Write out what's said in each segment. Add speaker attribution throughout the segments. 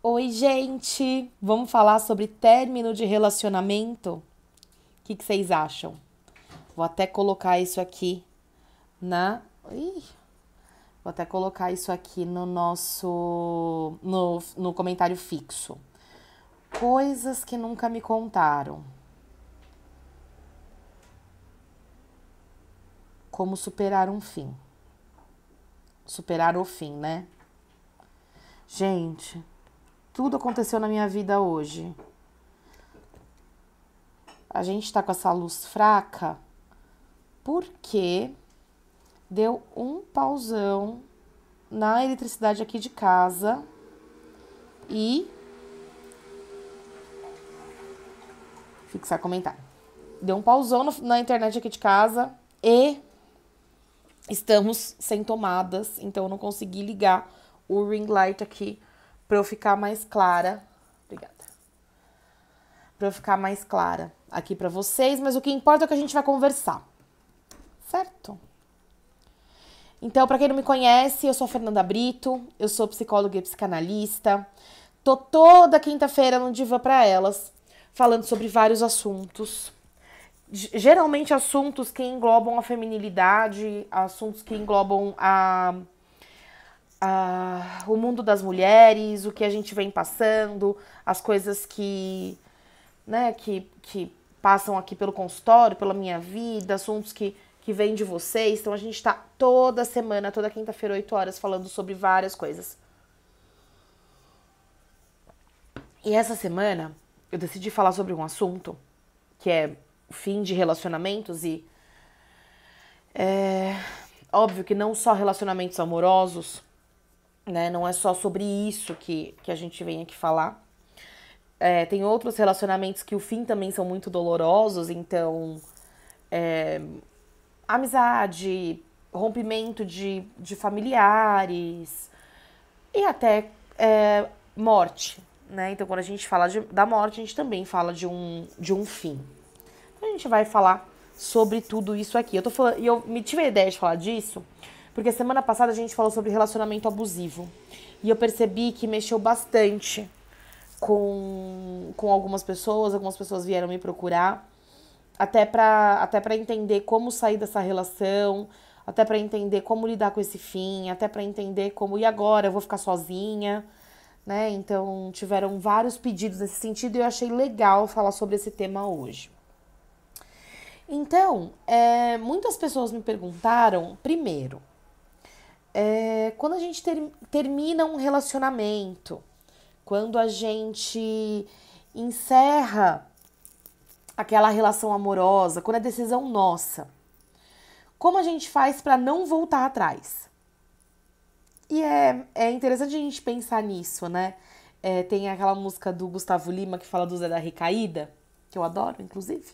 Speaker 1: Oi, gente! Vamos falar sobre término de relacionamento? O que vocês acham? Vou até colocar isso aqui na. Ih, vou até colocar isso aqui no nosso. No comentário fixo. Coisas que nunca me contaram. Como superar um fim. Superar o fim, né? Gente, tudo aconteceu na minha vida hoje. A gente tá com essa luz fraca porque deu um pauzão na eletricidade aqui de casa e fixar comentário. Deu um pauzão na internet aqui de casa e estamos sem tomadas, então eu não consegui ligar o ring light aqui para eu ficar mais clara. Obrigada. Para eu ficar mais clara aqui para vocês, mas o que importa é que a gente vai conversar. Certo? Então, para quem não me conhece, eu sou a Fernanda Brito, eu sou psicóloga e psicanalista. Tô toda quinta-feira no Diva para Elas, falando sobre vários assuntos. Geralmente assuntos que englobam a feminilidade, assuntos que englobam o mundo das mulheres, o que a gente vem passando, as coisas que passam aqui pelo consultório, pela minha vida, assuntos que vêm de vocês. Então a gente tá toda semana, toda quinta-feira, 8 horas, falando sobre várias coisas. E essa semana eu decidi falar sobre um assunto que é o fim de relacionamentos e é óbvio que não só relacionamentos amorosos, né? Não é só sobre isso que a gente vem aqui falar. Tem outros relacionamentos que o fim também são muito dolorosos, então amizade, rompimento de familiares e até morte, né? Então quando a gente fala da morte, a gente também fala de um fim. Então a gente vai falar sobre tudo isso aqui. Eu me tive a ideia de falar disso porque semana passada a gente falou sobre relacionamento abusivo e eu percebi que mexeu bastante com algumas pessoas vieram me procurar até pra entender como sair dessa relação, até pra entender como lidar com esse fim, até pra entender como, e agora, eu vou ficar sozinha, né? Então, tiveram vários pedidos nesse sentido e eu achei legal falar sobre esse tema hoje. Então, muitas pessoas me perguntaram, primeiro, quando a gente termina um relacionamento, quando a gente encerra aquela relação amorosa, quando é decisão nossa, como a gente faz para não voltar atrás? E é interessante a gente pensar nisso, né? Tem aquela música do Gustavo Lima que fala do Zé da Recaída, que eu adoro, inclusive.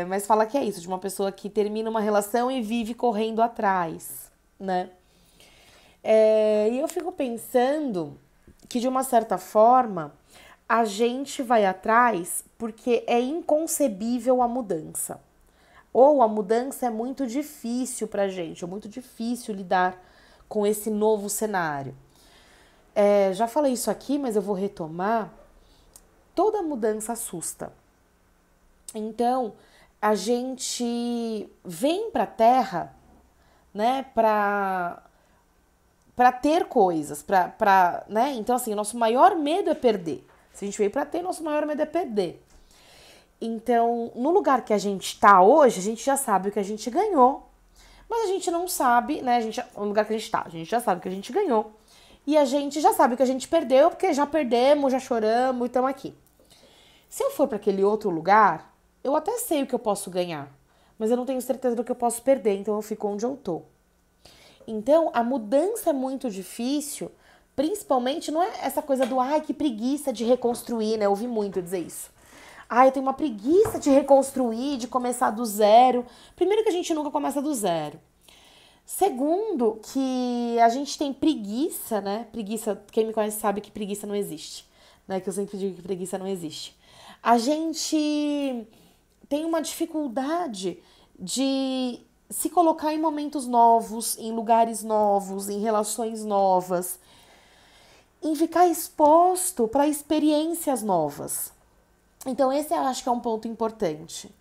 Speaker 1: Mas fala que é isso, de uma pessoa que termina uma relação e vive correndo atrás, né? E eu fico pensando que, de uma certa forma, a gente vai atrás porque é inconcebível a mudança. Ou a mudança é muito difícil pra gente, é muito difícil lidar com esse novo cenário. Já falei isso aqui, mas eu vou retomar. Toda mudança assusta. Então, a gente vem pra Terra, né, pra ter coisas, né? Então, assim, o nosso maior medo é perder. Se a gente veio pra ter, nosso maior medo é perder. Então, no lugar que a gente tá hoje, a gente já sabe o que a gente ganhou, mas a gente não sabe, né? No lugar que a gente tá, a gente já sabe o que a gente ganhou. E a gente já sabe o que a gente perdeu, porque já perdemos, já choramos e estamos aqui. Se eu for para aquele outro lugar, eu até sei o que eu posso ganhar, mas eu não tenho certeza do que eu posso perder, então eu fico onde eu tô. Então, a mudança é muito difícil, principalmente não é essa coisa do ai, que preguiça de reconstruir, né? Eu ouvi muito dizer isso. Ai, eu tenho uma preguiça de reconstruir, de começar do zero. Primeiro que a gente nunca começa do zero. Segundo, que a gente tem preguiça, né? Preguiça, quem me conhece sabe que preguiça não existe, né? Que eu sempre digo que preguiça não existe. A gente tem uma dificuldade de se colocar em momentos novos, em lugares novos, em relações novas. em ficar exposto para experiências novas. Então, esse eu acho que é um ponto importante.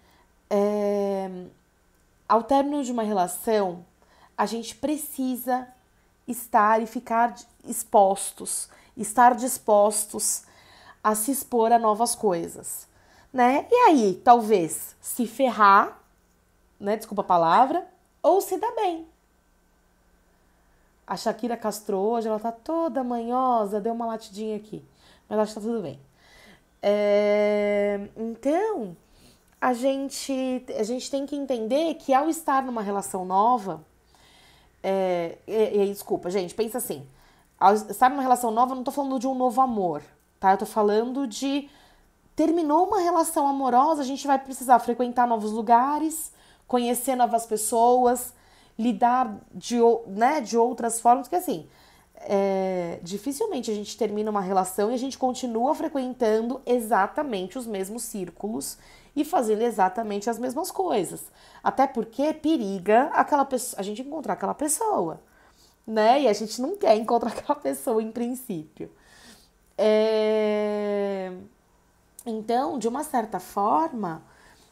Speaker 1: Ao término de uma relação, a gente precisa estar e ficar expostos, estar dispostos a se expor a novas coisas, né? E aí, talvez se ferrar, né? Desculpa a palavra, ou se dar bem. A Shakira Castro hoje, ela tá toda manhosa, deu uma latidinha aqui, mas acho que tá tudo bem. Então, a gente tem que entender que ao estar numa relação nova, desculpa, gente, pensa assim, ao estar numa relação nova, eu não tô falando de um novo amor, tá? Eu tô falando de terminou uma relação amorosa, a gente vai precisar frequentar novos lugares, conhecer novas pessoas, lidar de outras formas, porque assim, dificilmente a gente termina uma relação e a gente continua frequentando exatamente os mesmos círculos e fazendo exatamente as mesmas coisas. Até porque periga a gente encontrar aquela pessoa, né? E a gente não quer encontrar aquela pessoa em princípio. Então, de uma certa forma,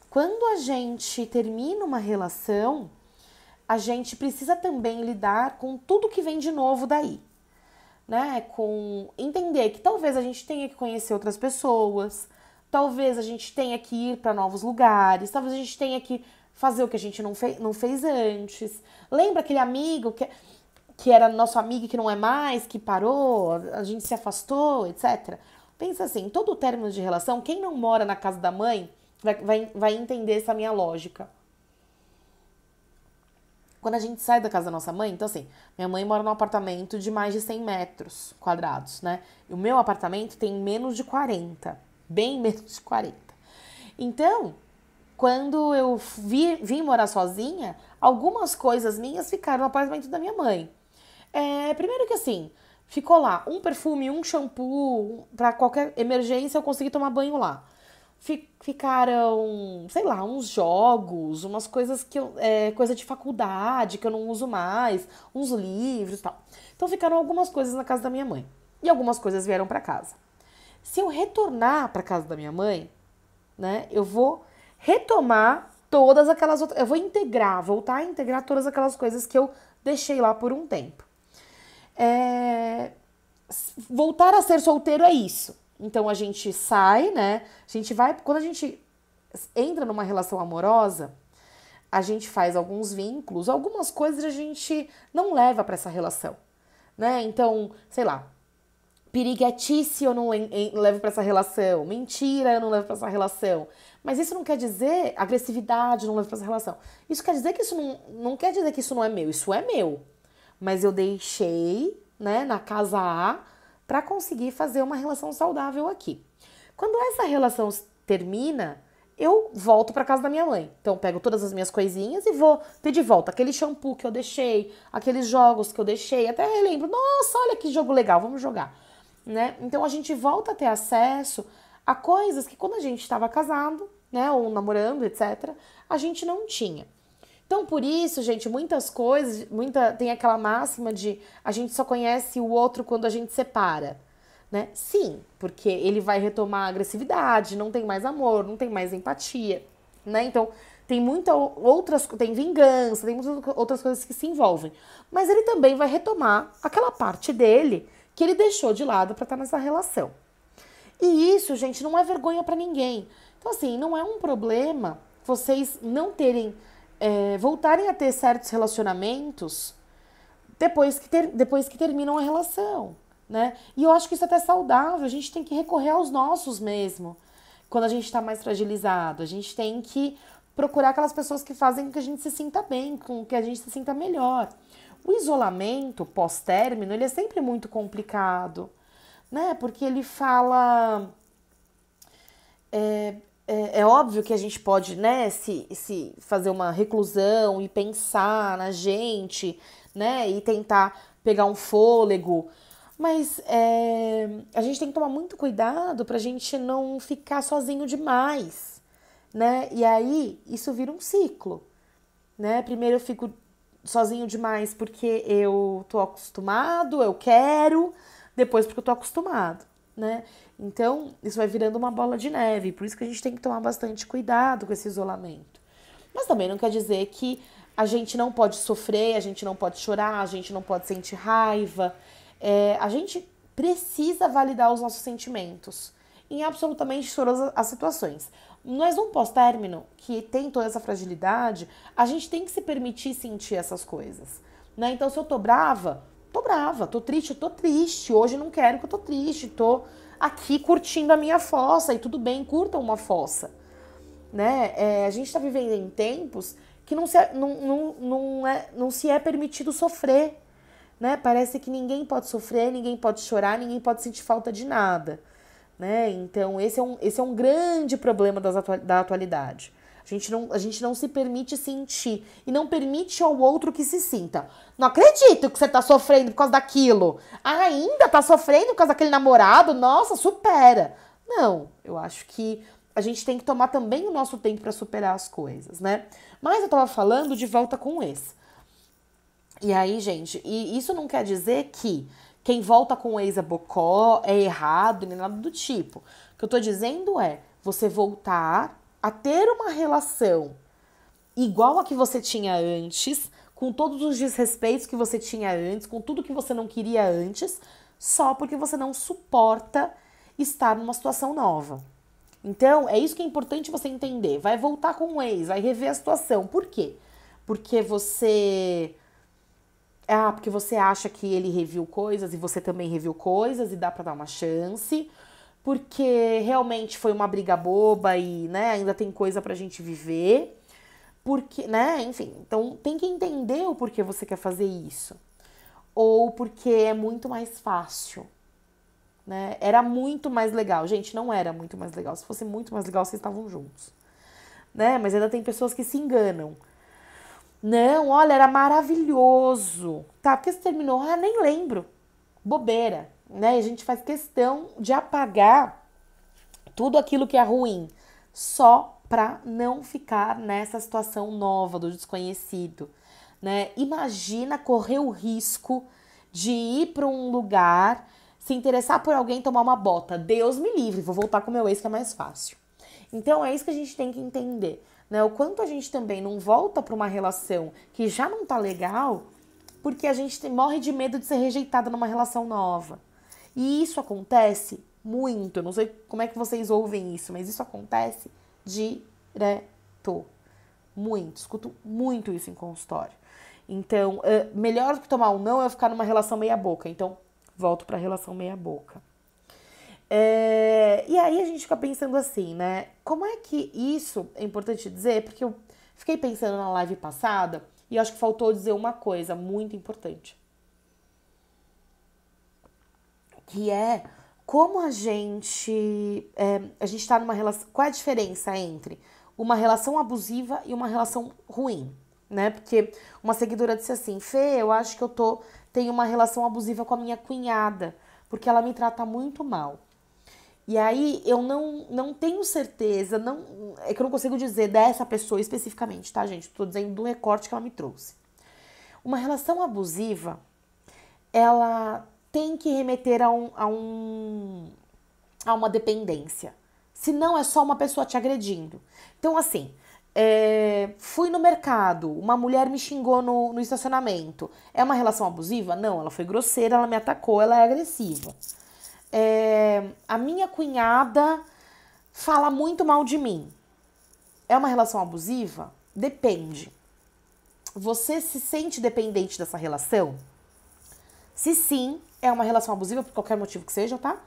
Speaker 1: quando a gente termina uma relação, a gente precisa também lidar com tudo que vem de novo daí, né? Com entender que talvez a gente tenha que conhecer outras pessoas, talvez a gente tenha que ir para novos lugares, talvez a gente tenha que fazer o que a gente não fez antes. Lembra aquele amigo que era nosso amigo e que não é mais, que parou, a gente se afastou, etc. Pensa assim, todo o término de relação, quem não mora na casa da mãe vai entender essa minha lógica. Quando a gente sai da casa da nossa mãe, então assim, minha mãe mora num apartamento de mais de 100 metros quadrados, né? E o meu apartamento tem menos de 40, bem menos de 40. Então, quando eu vim morar sozinha, algumas coisas minhas ficaram no apartamento da minha mãe. Primeiro que assim, ficou lá um perfume, um shampoo, pra qualquer emergência eu consegui tomar banho lá. Ficaram, sei lá, uns jogos, umas coisas coisa de faculdade que eu não uso mais, uns livros e tal. Então ficaram algumas coisas na casa da minha mãe e algumas coisas vieram pra casa. Se eu retornar pra casa da minha mãe, né, eu vou retomar todas aquelas outras, eu vou voltar a integrar todas aquelas coisas que eu deixei lá por um tempo. Voltar a ser solteiro é isso. Então a gente sai, né? A gente vai. Quando a gente entra numa relação amorosa, a gente faz alguns vínculos, algumas coisas a gente não leva para essa relação, né? Então, sei lá, piriguetice eu não levo para essa relação, mentira eu não levo para essa relação. Mas isso não quer dizer agressividade eu não levo para essa relação. Isso quer dizer que isso não quer dizer que isso não é meu, isso é meu. Mas eu deixei, né, na casa A para conseguir fazer uma relação saudável aqui. Quando essa relação termina, eu volto para casa da minha mãe. Então eu pego todas as minhas coisinhas e vou ter de volta aquele shampoo que eu deixei, aqueles jogos que eu deixei, até relembro, nossa, olha que jogo legal, vamos jogar, né? Então a gente volta a ter acesso a coisas que quando a gente estava casado, né, ou namorando, etc, a gente não tinha. Então, por isso, gente, muitas coisas, tem aquela máxima de a gente só conhece o outro quando a gente separa, né? Sim, porque ele vai retomar a agressividade, não tem mais amor, não tem mais empatia, né? Então, tem vingança, tem muitas outras coisas que se envolvem. Mas ele também vai retomar aquela parte dele que ele deixou de lado para estar nessa relação. E isso, gente, não é vergonha para ninguém. Então, assim, não é um problema vocês não terem voltarem a ter certos relacionamentos depois que terminam a relação, né? E eu acho que isso é até saudável, a gente tem que recorrer aos nossos mesmo, quando a gente está mais fragilizado, a gente tem que procurar aquelas pessoas que fazem com que a gente se sinta bem, com que a gente se sinta melhor. O isolamento pós-término, ele é sempre muito complicado, né? Porque ele fala... É óbvio que a gente pode, né, se fazer uma reclusão e pensar na gente, né, e tentar pegar um fôlego, mas a gente tem que tomar muito cuidado pra gente não ficar sozinho demais, né, e aí isso vira um ciclo, né, primeiro eu fico sozinho demais porque eu tô acostumado, eu quero, depois porque eu tô acostumado, né? Então, isso vai virando uma bola de neve, por isso que a gente tem que tomar bastante cuidado com esse isolamento. Mas também não quer dizer que a gente não pode sofrer, a gente não pode chorar, a gente não pode sentir raiva. A gente precisa validar os nossos sentimentos em absolutamente todas as situações. Mas um pós-término que tem toda essa fragilidade, a gente tem que se permitir sentir essas coisas, né? Então, se eu tô brava, tô triste, eu tô triste. Hoje não quero que eu tô triste, tô aqui curtindo a minha fossa e tudo bem, curtam uma fossa, né? A gente tá vivendo em tempos que não se é permitido sofrer, né? Parece que ninguém pode sofrer, ninguém pode chorar, ninguém pode sentir falta de nada, né? Então, esse é um grande problema da atualidade. A gente não se permite sentir e não permite ao outro que se sinta. Não acredito que você tá sofrendo por causa daquilo. Ainda tá sofrendo por causa daquele namorado? Nossa, supera. Não, eu acho que a gente tem que tomar também o nosso tempo para superar as coisas, né? Mas eu tava falando de volta com o ex. E aí, gente, e isso não quer dizer que quem volta com o ex é bocó, é errado, nem nada do tipo. O que eu tô dizendo é você voltar a ter uma relação igual a que você tinha antes, com todos os desrespeitos que você tinha antes, com tudo que você não queria antes, só porque você não suporta estar numa situação nova. Então, é isso que é importante você entender. Vai voltar com o ex, vai rever a situação. Por quê? Porque porque você acha que ele reviu coisas e você também reviu coisas e dá pra dar uma chance. Porque realmente foi uma briga boba e, né, ainda tem coisa pra gente viver. Porque, né, enfim. Então, tem que entender o porquê você quer fazer isso. Ou porque é muito mais fácil, né? Era muito mais legal. Gente, não era muito mais legal. Se fosse muito mais legal, vocês estavam juntos, né? Mas ainda tem pessoas que se enganam. Não, olha, era maravilhoso. Tá, porque você terminou? Ah, nem lembro. Bobeira, né? E a gente faz questão de apagar tudo aquilo que é ruim, só pra não ficar nessa situação nova do desconhecido, né? Imagina correr o risco de ir pra um lugar, se interessar por alguém, tomar uma bota. Deus me livre, vou voltar com meu ex que é mais fácil. Então é isso que a gente tem que entender, né? O quanto a gente também não volta pra uma relação que já não tá legal, porque a gente morre de medo de ser rejeitada numa relação nova. E isso acontece muito. Eu não sei como é que vocês ouvem isso, mas isso acontece direto. Muito. Escuto muito isso em consultório. Então, melhor do que tomar um não é eu ficar numa relação meia boca. Então, volto pra relação meia boca. E aí a gente fica pensando assim, né? Como é que isso é importante dizer? Porque eu fiquei pensando na live passada e acho que faltou dizer uma coisa muito importante. Que é como a gente tá numa relação. Qual é a diferença entre uma relação abusiva e uma relação ruim, né? Porque uma seguidora disse assim: Fê, eu acho que tenho uma relação abusiva com a minha cunhada, porque ela me trata muito mal. E aí eu não tenho certeza, é que eu não consigo dizer dessa pessoa especificamente, tá, gente? Tô dizendo do recorte que ela me trouxe. Uma relação abusiva, ela tem que remeter a uma dependência. Se não, é só uma pessoa te agredindo. Então, assim, fui no mercado, uma mulher me xingou no estacionamento. É uma relação abusiva? Não, ela foi grosseira, ela me atacou, ela é agressiva. A minha cunhada fala muito mal de mim. É uma relação abusiva? Depende. Você se sente dependente dessa relação? Se sim, é uma relação abusiva, por qualquer motivo que seja, tá?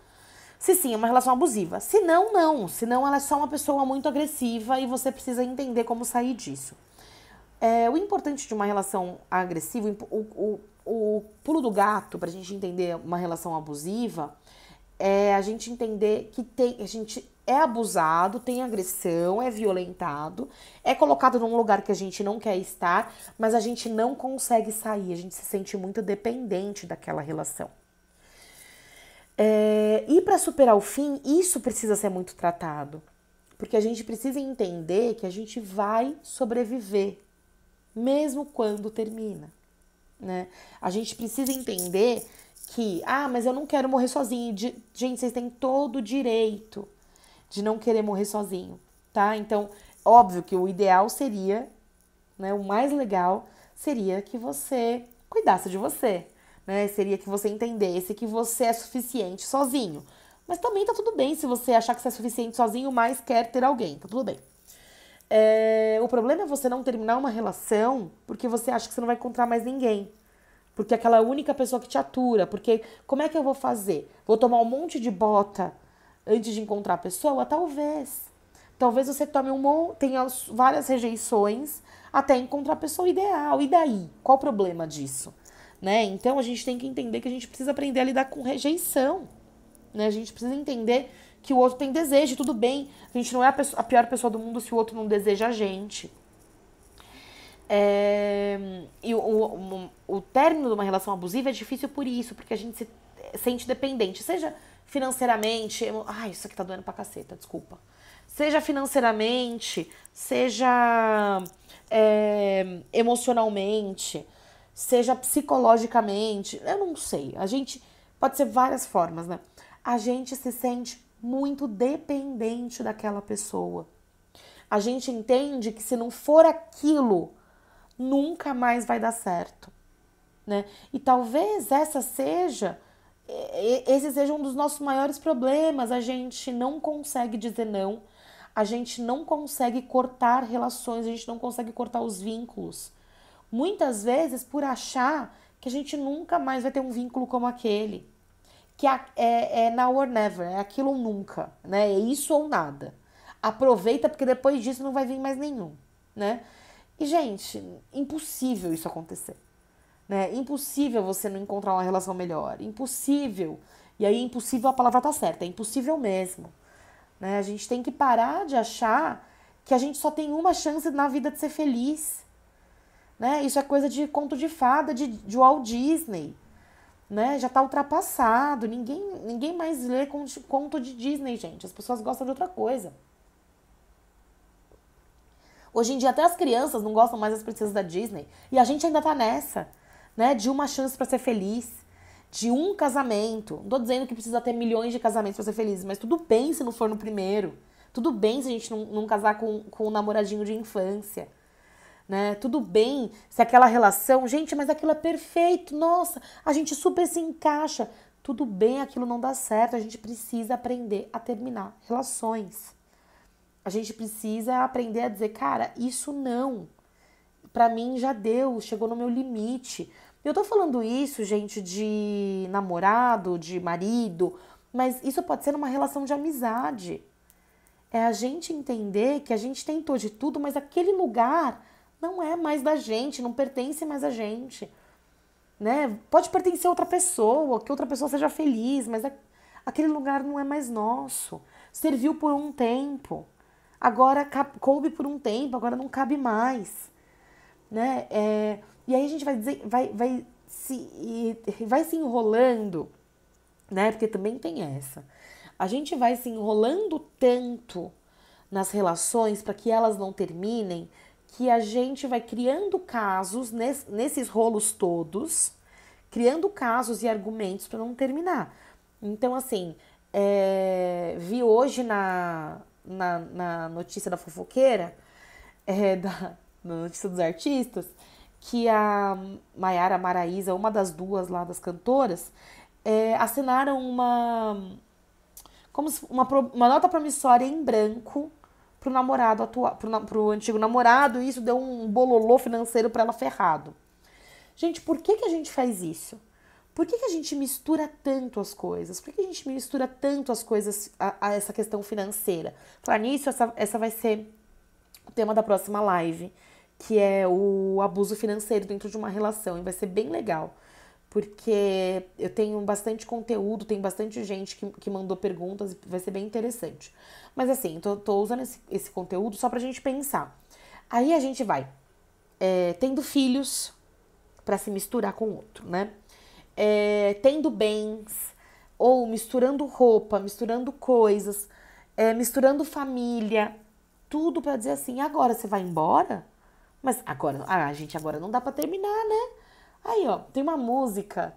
Speaker 1: Se sim, é uma relação abusiva. Se não, não. Se não, ela é só uma pessoa muito agressiva e você precisa entender como sair disso. O importante de uma relação agressiva, o pulo do gato pra gente entender uma relação abusiva, é a gente entender que a gente é abusado, tem agressão, é violentado, é colocado num lugar que a gente não quer estar, mas a gente não consegue sair, a gente se sente muito dependente daquela relação. E para superar o fim, isso precisa ser muito tratado, porque a gente precisa entender que a gente vai sobreviver, mesmo quando termina, né? A gente precisa entender que, mas eu não quero morrer sozinho. Gente, vocês têm todo o direito de não querer morrer sozinho, tá? Então, óbvio que o ideal seria, né, o mais legal seria que você cuidasse de você, né? Seria que você entendesse que você é suficiente sozinho. Mas também tá tudo bem se você achar que você é suficiente sozinho, mas quer ter alguém, tá tudo bem. O problema é você não terminar uma relação porque você acha que você não vai encontrar mais ninguém. Porque aquela única pessoa que te atura. Porque como é que eu vou fazer? Vou tomar um monte de bota antes de encontrar a pessoa? Talvez. Talvez você tome tenha várias rejeições até encontrar a pessoa ideal. E daí? Qual o problema disso? Né? Então a gente tem que entender que a gente precisa aprender a lidar com rejeição. Né? A gente precisa entender que o outro tem desejo, tudo bem. A gente não é a pior pessoa do mundo se o outro não deseja a gente. E o término de uma relação abusiva é difícil por isso, porque a gente se sente dependente, seja financeiramente, isso aqui tá doendo pra caceta, desculpa. Seja financeiramente, seja emocionalmente, seja psicologicamente, eu não sei. A gente pode ser várias formas, né? A gente se sente muito dependente daquela pessoa. A gente entende que se não for aquilo, nunca mais vai dar certo, né? E talvez esse seja um dos nossos maiores problemas. A gente não consegue dizer não, a gente não consegue cortar relações, a gente não consegue cortar os vínculos. Muitas vezes por achar que a gente nunca mais vai ter um vínculo como aquele. Que é now or never, é aquilo ou nunca, né? É isso ou nada. Aproveita porque depois disso não vai vir mais nenhum, né? E, gente, impossível isso acontecer, né? Impossível você não encontrar uma relação melhor. Impossível. E aí, impossível, a palavra tá certa. É impossível mesmo, né? A gente tem que parar de achar que a gente só tem uma chance na vida de ser feliz, né? Isso é coisa de conto de fada de Walt Disney, né? Já tá ultrapassado. Ninguém mais lê conto de Disney, gente. As pessoas gostam de outra coisa. Hoje em dia até as crianças não gostam mais das princesas da Disney. E a gente ainda tá nessa, né? De uma chance pra ser feliz. De um casamento. Não tô dizendo que precisa ter milhões de casamentos pra ser feliz. Mas tudo bem se não for no primeiro. Tudo bem se a gente não casar com um namoradinho de infância. Né? Tudo bem se aquela relação... Gente, mas aquilo é perfeito. Nossa, a gente super se encaixa. Tudo bem, aquilo não dá certo. A gente precisa aprender a terminar relações. A gente precisa aprender a dizer, cara, isso não. Pra mim já deu, chegou no meu limite. Eu tô falando isso, gente, de namorado, de marido, mas isso pode ser numa relação de amizade. É a gente entender que a gente tentou de tudo, mas aquele lugar não é mais da gente, não pertence mais a gente. Né? Pode pertencer a outra pessoa, que outra pessoa seja feliz, mas aquele lugar não é mais nosso. Serviu por um tempo. Agora coube por um tempo, agora não cabe mais, né? E aí a gente vai dizer, vai se enrolando, né? Porque também tem essa. A gente vai se enrolando tanto nas relações para que elas não terminem, que a gente vai criando casos nesses rolos todos, criando casos e argumentos para não terminar. Então, assim, vi hoje na notícia da fofoqueira, na notícia dos artistas, que a Maiara Maraíza, uma das duas lá das cantoras, assinaram uma nota promissória em branco pro namorado atual, pro antigo namorado, e isso deu um bololô financeiro para ela ferrado. Gente, por que a gente faz isso? Por que a gente mistura tanto as coisas? Por que a gente mistura tanto as coisas a essa questão financeira? Falar nisso, essa vai ser o tema da próxima live, que é o abuso financeiro dentro de uma relação. E vai ser bem legal, porque eu tenho bastante conteúdo, tem bastante gente que mandou perguntas, e vai ser bem interessante. Mas assim, tô usando esse conteúdo só pra gente pensar. Aí a gente vai tendo filhos pra se misturar com o outro, né? Tendo bens, ou misturando roupa, misturando coisas, misturando família, tudo pra dizer assim, agora você vai embora? Mas agora, gente, agora não dá pra terminar, né? Aí, ó, tem uma música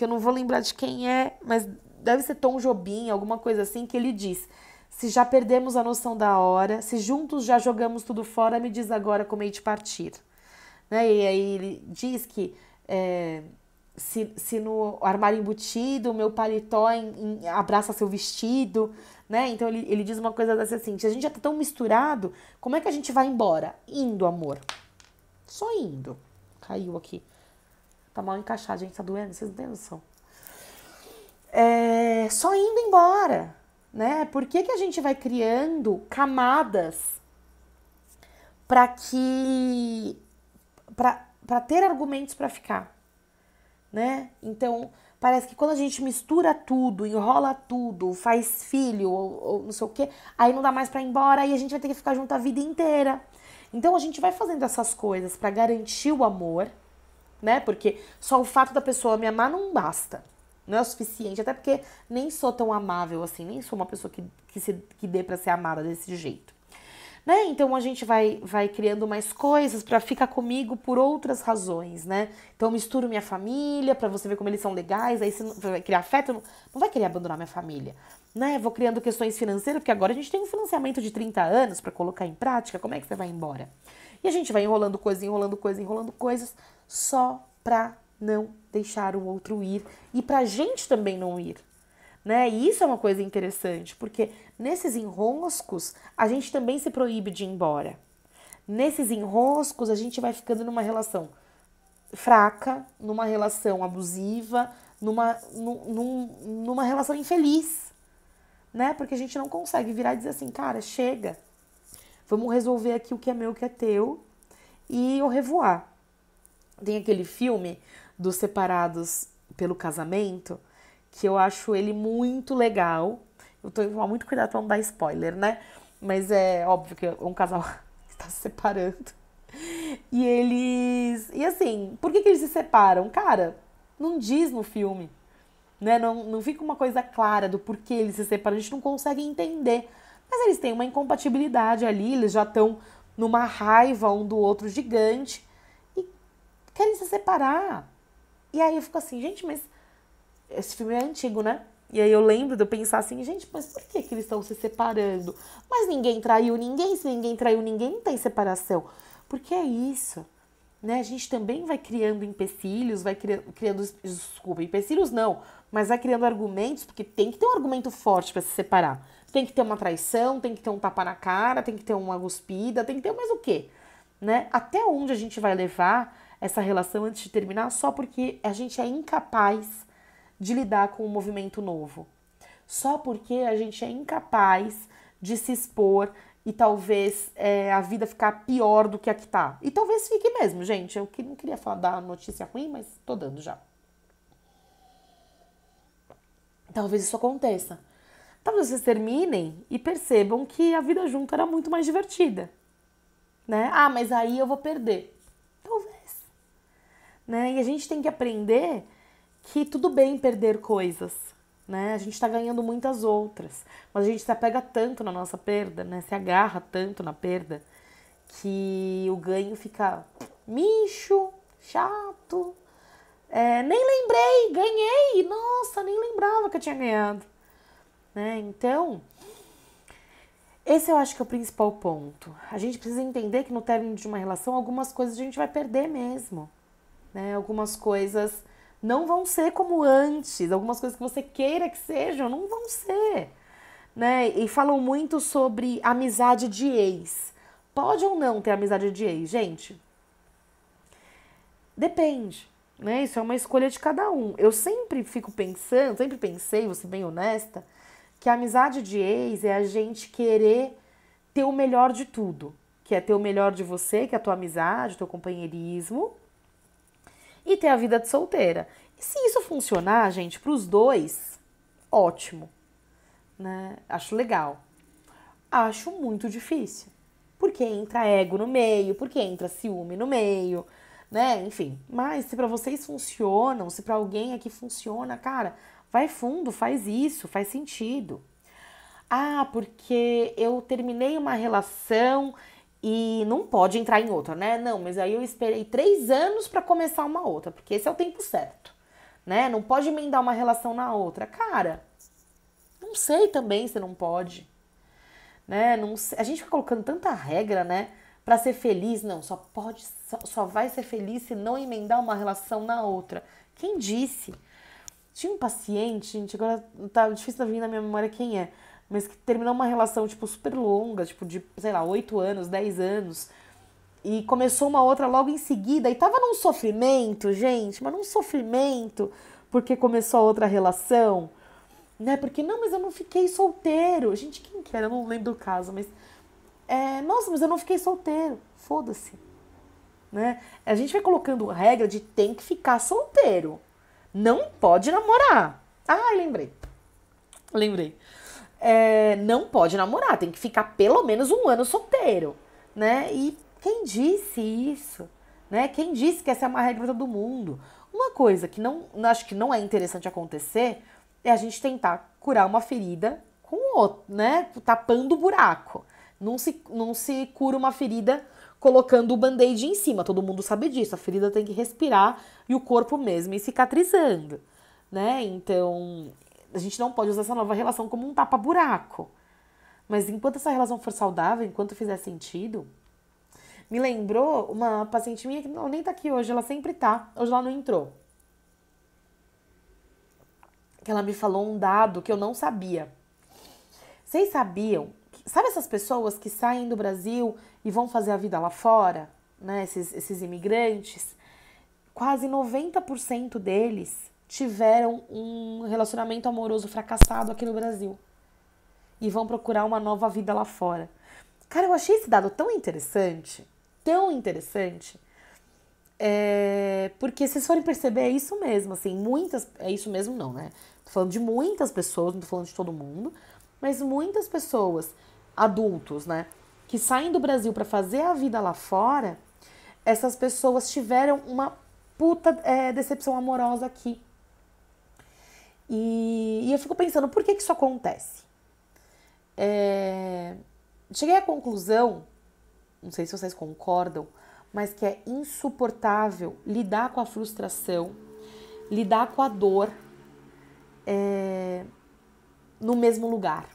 Speaker 1: que eu não vou lembrar de quem é, mas deve ser Tom Jobim, alguma coisa assim, que ele diz: se já perdemos a noção da hora, se juntos já jogamos tudo fora, me diz agora como hei de partir. Né? E aí ele diz que se no armário embutido, o meu paletó abraça seu vestido, né? Então ele diz uma coisa dessa assim: se a gente já tá tão misturado, como é que a gente vai embora? Indo, amor. Só indo. Caiu aqui. Tá mal encaixado, gente, tá doendo, vocês não têm noção. Só indo embora, né? Por que a gente vai criando camadas para ter argumentos para ficar, né? Então, parece que quando a gente mistura tudo, enrola tudo, faz filho ou não sei o quê, aí não dá mais para ir embora e a gente vai ter que ficar junto a vida inteira. Então, a gente vai fazendo essas coisas para garantir o amor, né? Porque só o fato da pessoa me amar não basta. Não é o suficiente, até porque nem sou tão amável assim, nem sou uma pessoa que dê pra ser amada desse jeito. Né? Então a gente vai criando mais coisas pra ficar comigo por outras razões, né? Então eu misturo minha família pra você ver como eles são legais, aí você vai criar afeto, não vai querer abandonar minha família, né? Vou criando questões financeiras, porque agora a gente tem um financiamento de 30 anos pra colocar em prática, como é que você vai embora? E a gente vai enrolando coisas, só pra não deixar o outro ir e pra gente também não ir, né? E isso é uma coisa interessante, porque nesses enroscos a gente também se proíbe de ir embora. Nesses enroscos a gente vai ficando numa relação fraca, numa relação abusiva, numa relação infeliz, né? Porque a gente não consegue virar e dizer assim, cara, chega, vamos resolver aqui o que é meu, o que é teu e au revoir. Tem aquele filme dos Separados pelo Casamento, que eu acho ele muito legal. Eu tô tomando muito cuidado pra não dar spoiler, né? Mas é óbvio que é um casal que tá se separando. E assim, por que eles se separam? Cara, não diz no filme, né? Não fica uma coisa clara do porquê eles se separam, a gente não consegue entender. Mas eles têm uma incompatibilidade ali, eles já estão numa raiva um do outro gigante e querem se separar. E aí eu fico assim, gente, mas esse filme é antigo, né? E aí eu lembro de eu pensar assim, gente, mas por que eles estão se separando? Mas ninguém traiu ninguém, se ninguém traiu ninguém, não tem separação. Porque é isso, né? A gente também vai criando empecilhos, vai criando, desculpa, empecilhos não, mas vai criando argumentos, porque tem que ter um argumento forte para se separar. Tem que ter uma traição, tem que ter um tapa na cara, tem que ter uma cuspida, tem que ter mais o quê? Né? Até onde a gente vai levar essa relação antes de terminar só porque a gente é incapaz de lidar com um movimento novo. Só porque a gente é incapaz de se expor e talvez a vida ficar pior do que a que tá. E talvez fique mesmo, gente. Eu não queria falar da notícia ruim, mas tô dando já. Talvez isso aconteça. Talvez vocês terminem e percebam que a vida junto era muito mais divertida. Né? Ah, mas aí eu vou perder. Talvez. Né? E a gente tem que aprender que tudo bem perder coisas, né? A gente tá ganhando muitas outras, mas a gente se apega tanto na nossa perda, né? Se agarra tanto na perda, que o ganho fica micho, chato. Nem lembrei, ganhei, nossa, nem lembrava que eu tinha ganhado. Né? Então, esse eu acho que é o principal ponto. A gente precisa entender que no término de uma relação, algumas coisas a gente vai perder mesmo. Né? Algumas coisas não vão ser como antes, algumas coisas que você queira que sejam, não vão ser, né? E falam muito sobre amizade de ex. Pode ou não ter amizade de ex, gente? Depende, né? Isso é uma escolha de cada um. Eu sempre fico pensando, sempre pensei, vou ser bem honesta, que a amizade de ex é a gente querer ter o melhor de tudo, que é ter o melhor de você, que é a tua amizade, o teu companheirismo, e ter a vida de solteira. E se isso funcionar, gente, pros dois, ótimo, né? Acho legal. Acho muito difícil. Porque entra ego no meio, porque entra ciúme no meio, né? Enfim, mas se pra vocês funcionam, se pra alguém aqui funciona, cara, vai fundo, faz isso, faz sentido. Ah, porque eu terminei uma relação e não pode entrar em outra, né? Não, mas aí eu esperei 3 anos pra começar uma outra, porque esse é o tempo certo, né? Não pode emendar uma relação na outra. Cara, não sei também se não pode, né? Não sei. A gente fica colocando tanta regra, né? Pra ser feliz, não, só vai ser feliz se não emendar uma relação na outra. Quem disse? Tinha um paciente, gente, agora tá difícil de vir na minha memória quem é, mas que terminou uma relação, tipo, super longa, tipo, de, sei lá, 8 anos, 10 anos, e começou uma outra logo em seguida, e tava num sofrimento, gente, mas num sofrimento, porque começou a outra relação, né? Porque, não, mas eu não fiquei solteiro. Gente, quem que era? Eu não lembro do caso, mas... nossa, mas eu não fiquei solteiro. Foda-se, né? A gente vai colocando regra de tem que ficar solteiro. Não pode namorar. Ah, lembrei. Não pode namorar, tem que ficar pelo menos 1 ano solteiro, né? E quem disse isso, né? Quem disse que essa é uma regra pra todo mundo? Uma coisa que não acho que não é interessante acontecer é a gente tentar curar uma ferida com o outro, né? Tapando o buraco. Não se cura uma ferida colocando o band-aid em cima. Todo mundo sabe disso. A ferida tem que respirar e o corpo mesmo ir cicatrizando, né? Então, a gente não pode usar essa nova relação como um tapa-buraco. Mas enquanto essa relação for saudável, enquanto fizer sentido... Me lembrou uma paciente minha que não, nem tá aqui hoje, ela sempre tá. Hoje ela não entrou. Que ela me falou um dado que eu não sabia. Vocês sabiam? Sabe essas pessoas que saem do Brasil e vão fazer a vida lá fora? Né? Esses imigrantes? Quase 90% deles tiveram um relacionamento amoroso fracassado aqui no Brasil. E vão procurar uma nova vida lá fora. Cara, eu achei esse dado tão interessante. Tão interessante. Porque se vocês forem perceber, é isso mesmo. Assim, é isso mesmo não, né? Tô falando de muitas pessoas, não tô falando de todo mundo. Mas muitas pessoas, adultos, né? Que saem do Brasil pra fazer a vida lá fora. Essas pessoas tiveram uma puta decepção amorosa aqui. E eu fico pensando, por que isso acontece? Cheguei à conclusão, não sei se vocês concordam, mas que é insuportável lidar com a frustração, lidar com a dor no mesmo lugar.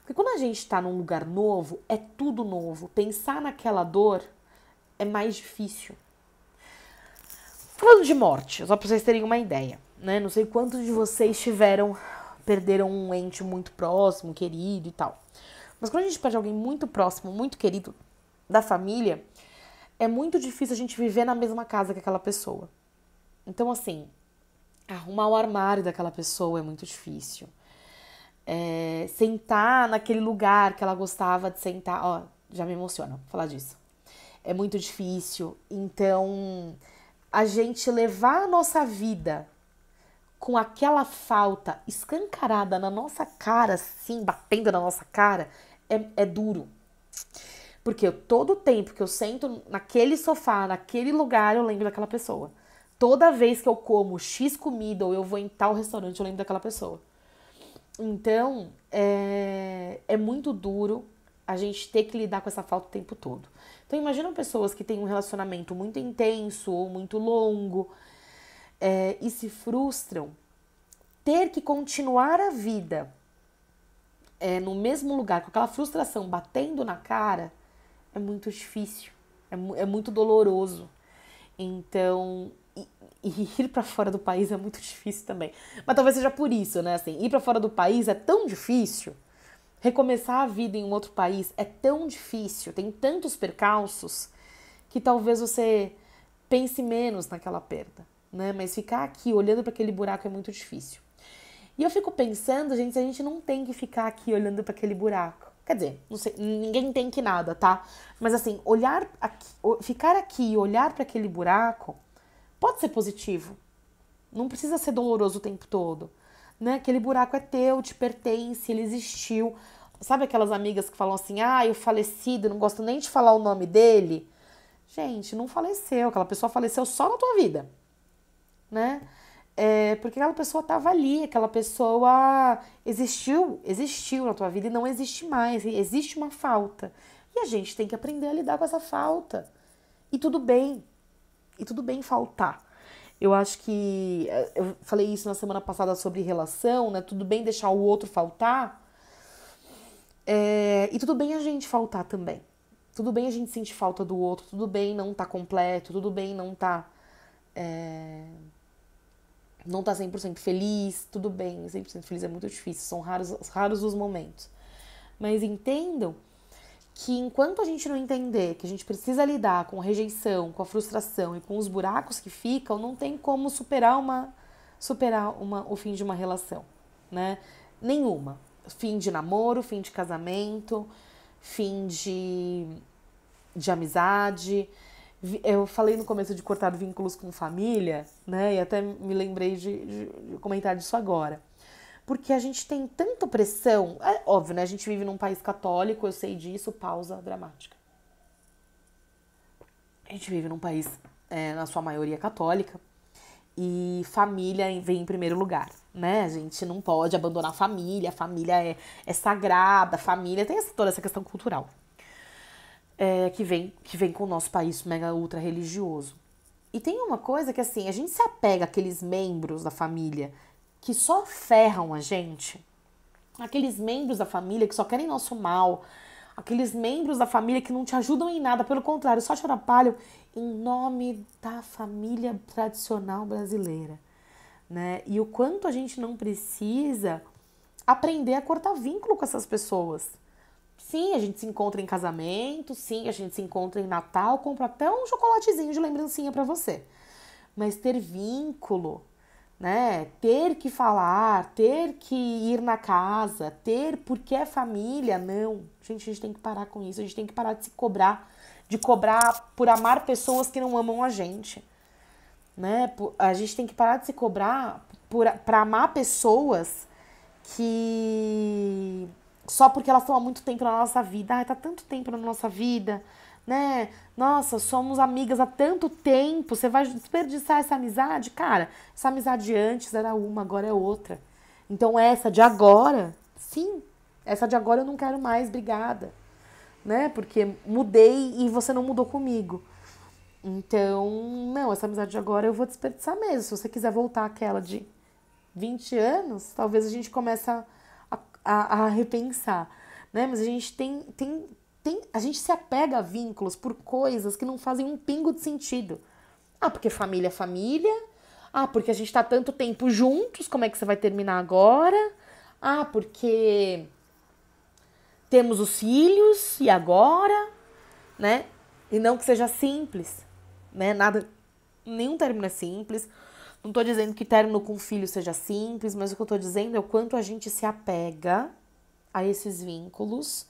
Speaker 1: Porque quando a gente tá num lugar novo, é tudo novo. Pensar naquela dor é mais difícil. Falando de morte, só pra vocês terem uma ideia, né? Não sei quantos de vocês perderam um ente muito próximo, querido e tal. Mas quando a gente perde alguém muito próximo, muito querido da família, é muito difícil a gente viver na mesma casa que aquela pessoa. Então, assim, arrumar o armário daquela pessoa é muito difícil. Sentar naquele lugar que ela gostava de sentar, ó, já me emociona falar disso. É muito difícil. Então, a gente levar a nossa vida com aquela falta escancarada na nossa cara, assim, batendo na nossa cara, é duro. Porque todo tempo que eu sento naquele sofá, naquele lugar, eu lembro daquela pessoa. Toda vez que eu como X comida ou eu vou em tal restaurante, eu lembro daquela pessoa. Então, é muito duro a gente ter que lidar com essa falta o tempo todo. Então, imagina pessoas que têm um relacionamento muito intenso ou muito longo e se frustram. Ter que continuar a vida no mesmo lugar, com aquela frustração batendo na cara, é muito difícil, é muito doloroso. Então, ir pra fora do país é muito difícil também. Mas talvez seja por isso, né? Assim, ir pra fora do país é tão difícil, recomeçar a vida em um outro país é tão difícil, tem tantos percalços, que talvez você pense menos naquela perda, né? Mas ficar aqui olhando para aquele buraco é muito difícil. E eu fico pensando, gente, se a gente não tem que ficar aqui olhando para aquele buraco. Quer dizer, não sei, ninguém tem que nada, tá? Mas assim, ficar aqui e olhar para aquele buraco pode ser positivo. Não precisa ser doloroso o tempo todo, né? Aquele buraco é teu, te pertence, ele existiu. Sabe aquelas amigas que falam assim, o falecido, não gosto nem de falar o nome dele? Gente, não faleceu, aquela pessoa faleceu só na tua vida, né? Porque aquela pessoa estava ali, aquela pessoa existiu na tua vida e não existe mais, existe uma falta. E a gente tem que aprender a lidar com essa falta. E tudo bem faltar. Eu acho que eu falei isso na semana passada sobre relação, né? Tudo bem deixar o outro faltar, e tudo bem a gente faltar também. Tudo bem a gente sentir falta do outro, tudo bem não tá completo, tudo bem não tá 100% feliz, tudo bem, 100% feliz é muito difícil, são raros os momentos. Mas entendam que enquanto a gente não entender que a gente precisa lidar com a rejeição, com a frustração e com os buracos que ficam, não tem como superar o fim de uma relação, né? Nenhuma. Fim de namoro, fim de casamento, fim de amizade. Eu falei no começo de cortar vínculos com família, né? E até me lembrei de comentar disso agora. Porque a gente tem tanta pressão. É óbvio, né? A gente vive num país católico, eu sei disso, pausa dramática. A gente vive num país, na sua maioria, católica. E família vem em primeiro lugar, né? A gente não pode abandonar a família é sagrada, a família tem toda essa questão cultural. Que vem com o nosso país mega ultra religioso. E tem uma coisa que, assim, a gente se apega àqueles membros da família que só ferram a gente, aqueles membros da família que só querem nosso mal, aqueles membros da família que não te ajudam em nada, pelo contrário, só te atrapalham em nome da família tradicional brasileira, né? E o quanto a gente não precisa aprender a cortar vínculo com essas pessoas. Sim, a gente se encontra em casamento, sim, a gente se encontra em Natal, compra até um chocolatezinho de lembrancinha pra você. Mas ter vínculo, né? Ter que falar, ter que ir na casa, porque é família, não. Gente, a gente tem que parar com isso, a gente tem que parar de cobrar por amar pessoas que não amam a gente, né? A gente tem que parar de se cobrar pra amar pessoas que só porque elas estão há muito tempo na nossa vida. Ai, tá tanto tempo na nossa vida, né? Nossa, somos amigas há tanto tempo. Você vai desperdiçar essa amizade? Cara, essa amizade antes era uma, agora é outra. Então essa de agora, sim, essa de agora eu não quero mais, obrigada. Né? Porque mudei e você não mudou comigo. Então, não, essa amizade de agora eu vou desperdiçar mesmo. Se você quiser voltar àquela de 20 anos, talvez a gente comece a repensar, né? Mas a gente a gente se apega a vínculos por coisas que não fazem um pingo de sentido. Ah, porque família é família. Ah, porque a gente tá tanto tempo juntos, como é que você vai terminar agora? Ah, porque temos os filhos, e agora? Né? E não que seja simples, né? Nenhum término é simples. Não tô dizendo que término com filho seja simples, mas o que eu tô dizendo é o quanto a gente se apega a esses vínculos,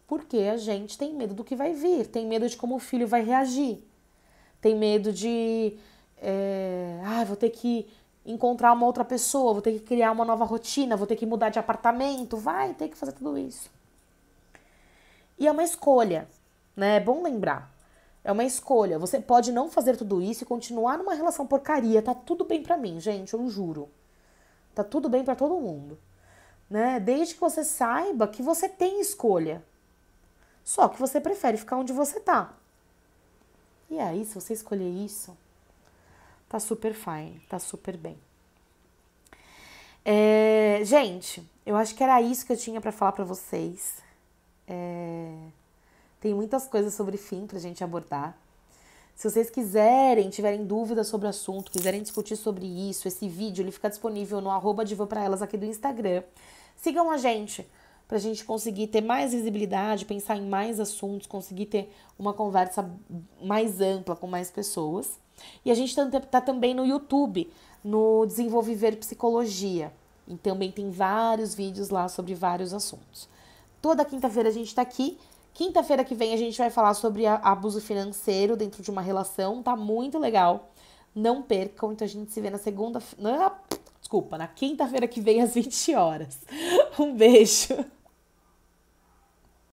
Speaker 1: porque a gente tem medo do que vai vir, tem medo de como o filho vai reagir, tem medo de vou ter que encontrar uma outra pessoa, vou ter que criar uma nova rotina, vou ter que mudar de apartamento, vai ter que fazer tudo isso. E é uma escolha, né? É bom lembrar. É uma escolha. Você pode não fazer tudo isso e continuar numa relação porcaria. Tá tudo bem pra mim, gente, eu juro. Tá tudo bem pra todo mundo, né? Desde que você saiba que você tem escolha. Só que você prefere ficar onde você tá. E aí, se você escolher isso, tá super fine, tá super bem. Gente, eu acho que era isso que eu tinha pra falar pra vocês. Tem muitas coisas sobre fim pra gente abordar. Se vocês tiverem dúvidas sobre o assunto, quiserem discutir sobre isso, esse vídeo ele fica disponível no @divapraelas aqui do Instagram. Sigam a gente pra gente conseguir ter mais visibilidade, pensar em mais assuntos, conseguir ter uma conversa mais ampla com mais pessoas. E a gente tá também no YouTube, no Desenvolver Psicologia. E também tem vários vídeos lá sobre vários assuntos. Toda quinta-feira a gente tá aqui. Quinta-feira que vem a gente vai falar sobre abuso financeiro dentro de uma relação. Tá muito legal. Não percam. Então a gente se vê na quinta-feira que vem às 20 horas. Um beijo.